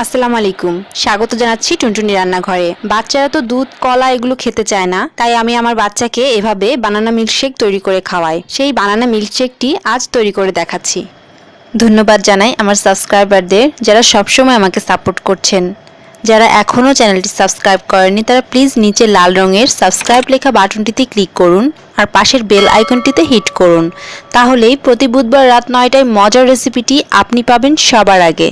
আসসালামু আলাইকুম, স্বাগত জানাচ্ছি টুনটুনি রান্নাঘরে। বাচ্চারা তো দুধ কলা এগুলো খেতে চায় না, তাই আমি আমার বাচ্চাকে এভাবে বানানা মিল্কশেক তৈরি করে খাওয়াই। সেই বানানা মিল্কশেকটি আজ তৈরি করে দেখাচ্ছি। ধন্যবাদ জানাই আমার সাবস্ক্রাইবারদের, যারা সবসময় আমাকে সাপোর্ট করছেন। যারা এখনও চ্যানেলটি সাবস্ক্রাইব করেনি তারা প্লিজ নিচে লাল রঙের সাবস্ক্রাইব লেখা বাটনটিতে ক্লিক করুন আর পাশের বেল আইকনটিতে হিট করুন। তাহলেই প্রতি বুধবার রাত 9টায় মজার রেসিপিটি আপনি পাবেন সবার আগে।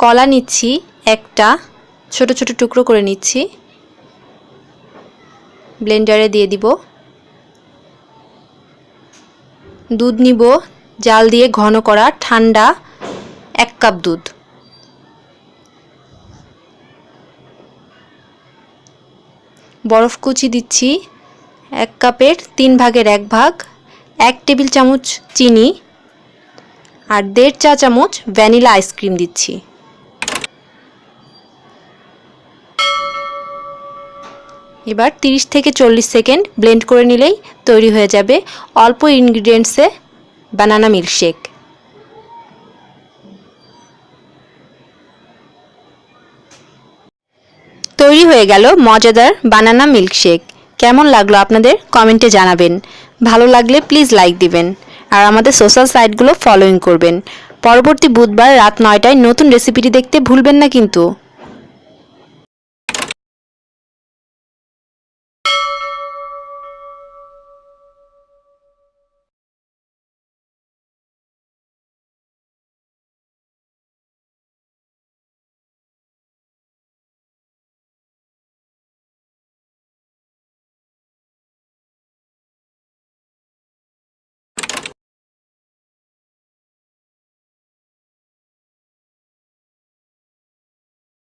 কলা নিচ্ছি, একটা ছোট ছোট টুকরো করে নিচ্ছি, ব্লেন্ডারে দিয়ে দিব। দুধ নিব জাল দিয়ে ঘন করা ঠান্ডা 1 কাপ দুধ। বরফ কুচি দিচ্ছি 1 কাপের 3 ভাগের 1 ভাগ, 1 টেবিল চামচ চিনি আর 1.5 চা চামচ ভ্যানিলা আইসক্রিম দিচ্ছি। এবার 30 থেকে 40 সেকেন্ড ব্লেন্ড করে নিলেই তৈরি হয়ে যাবে অল্প ইনগ্রিডিয়েন্টসে বানানা মিল্কশেক। তৈরি হয়ে গেল মজাদার বানানা মিল্কশেক। কেমন লাগলো আপনাদের কমেন্টে জানাবেন। ভালো লাগলে প্লিজ লাইক দিবেন আর আমাদের সোশ্যাল সাইটগুলো ফলোইং করবেন। পরবর্তী বুধবার রাত 9টায় নতুন রেসিপিটি দেখতে ভুলবেন না কিন্তু।